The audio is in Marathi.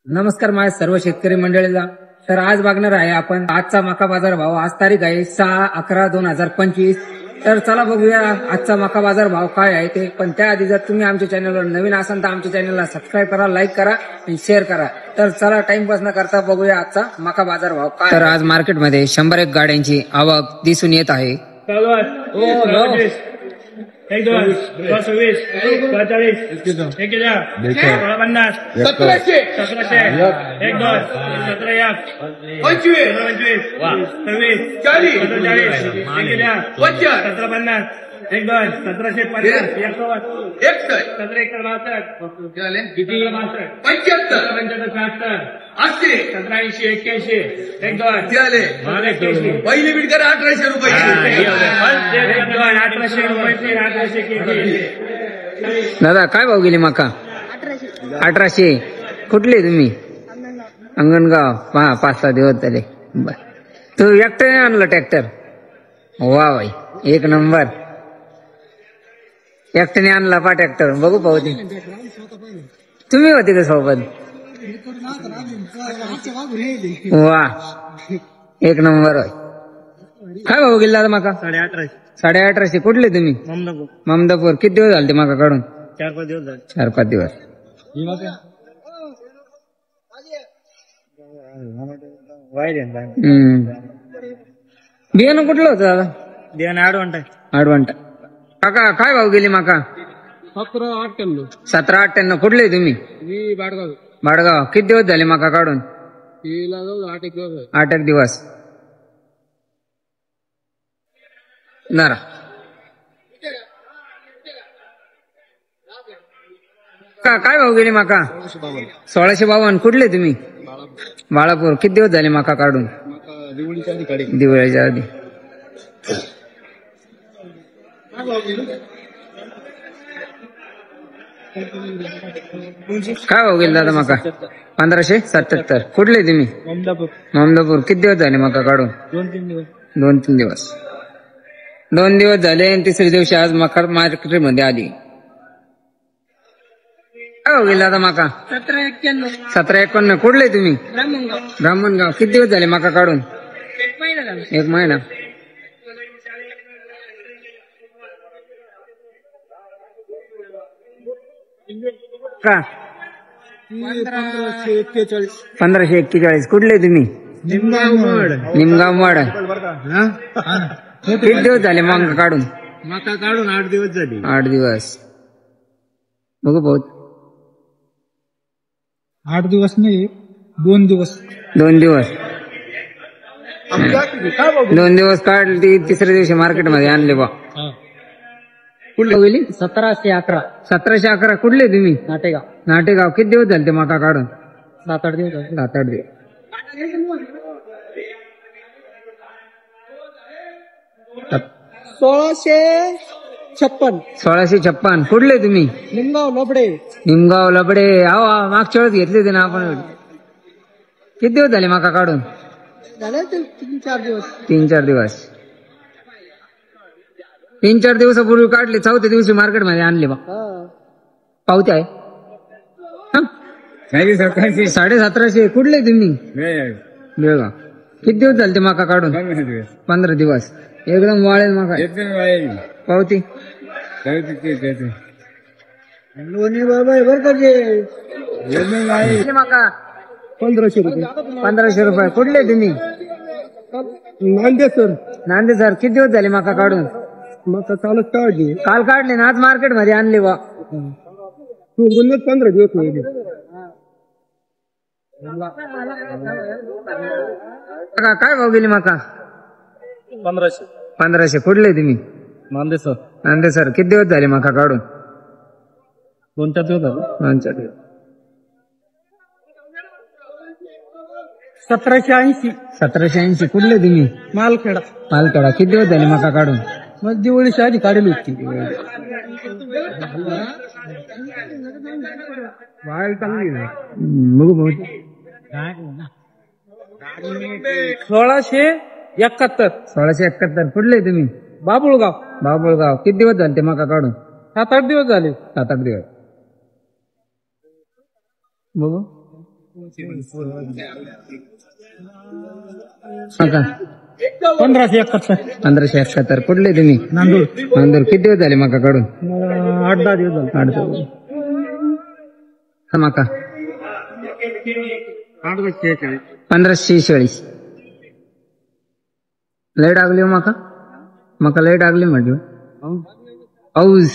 नमस्कार माझ्या सर्व शेतकरी मंडळीला. तर आज बघणार आहे आपण आजचा मका बाजार भाव. आज तारीख आहे 6/11/2025. तर चला बघूया आजचा मका बाजार भाव काय आहे ते. पण त्याआधी जर तुम्ही आमच्या चॅनलवर नवीन असाल तर आमच्या चॅनलला सबस्क्राईब करा, लाईक करा आणि शेअर करा. तर चला टाइमपास न करता बघूया आजचा मका बाजार भाव काय. तर आज मार्केटमध्ये 101 गाड्यांची आवक दिसून येत आहे. एक दोन 26 42 1050 1700 एक दोन 17 25 26 40 1750 एक दोन 1750 एक दोन पहिली बीट करा 1800 रुपये. 1800 दादा काय भाव गेली मका? 1800. कुठले तुम्ही? अंगणगाव. 5-6 दिवस झाले. तू एकट्याने आणलं ट्रॅक्टर? वा भाई एक नंबर. एकट्याने आणला पा ट्रॅक्टर. बघू पाहू तुम्ही होते का सोबत? वा एक नंबर होय. काय भाऊ गेला दादा मका? 1850. कुठले तुम्ही? ममदापूर. किती दिवस झाले ते मका काढून? 4-5 दिवस झाले. 4-5 दिवस. बियाणं कुठलं होतं दादा? बियाणं आडवंटा. काका काय भाव गेली मका? 17-58. कुठले तुम्ही? बाडगाव. किती दिवस झाले मका काढून? 8 दिवस. नारा काय भाव गेली मका? 1652. कुठले तुम्ही? बाळापूर. किती दिवस झाले मका काढून? दिवाळीच्या आधी. काय भाव गेला दादा मका? 1577. कुठले तुम्ही? ममदापूर. किती दिवस झाले मका काढून? 2-3 दिवस. 2 दिवस झाले आणि तिसऱ्या दिवशी आज मका मार्केटमध्ये आली. काय भाव गेला दादा मका? 1751. कुठले तुम्ही? ब्राह्मणगाव. किती दिवस झाले मका काढून? 1 महिना. का 1541. कुठले तुम्ही? निमगाव. किती दिवस झाले मका काढून? 8 दिवस झाले. 8 दिवस. बघू बहुत. 8 दिवस नाही 2 दिवस. 2 दिवस. 2 दिवस काढली. तिसऱ्या दिवशी मार्केटमध्ये आणले बा. कुठले गेली? 1711. 1711. कुठले तुम्ही? नाटेगाव. किती दिवस झाले ते मका काढून? 7-8 दिवस. 7-8 दिवस. 1656. कुठले तुम्ही? निमगाव लबडे. अहो मागच्या वेळेस घेतले होते ना आपण. किती दिवस झाले मका काढून? 3-4 दिवस. 3-4 दिवसापूर्वी काढले. 4थ्या दिवशी मार्केटमध्ये आणले बा. पावते आहे 1750. कुठले तुम्ही? बेळगाव. किती दिवस झाले ते मका काढून? 15 दिवस. एकदम वाळेल मका. पावती मका 1500 रुपये. कुठले तुम्ही? नांदेसर. किती दिवस झाले मका काढून? मका चालत काढली. काल काढले ना आज मार्केट मध्ये आणले बा. 15 दिवस होईल. काय भाव गेली मका? 1500. कुठले तुम्ही? नांदेसर. किती दिवस झाले मका काढून? 2-4 दिवस झाले. 2-4 दिवस. 1780. कुठले तुम्ही? मालखेडा. किती दिवस झाले मका काढून? मग दिवाळीच्या आधी काढली होती. वाळ चांगली नाही. बघू बहुत. 1671. कुठले तुम्ही? बाबुळगाव. किती दिवस झाले ते मका काढून? 7-8 दिवस झाले. 7-8 दिवस. बघू मका 1571. कुठले तुम्ही? नांदूर. किती दिवस झाले मका काढून? 8-10 दिवस झाले. 8 दिवस. मका 1546. लय डागली मका लय डागली म्हटलं. पाऊस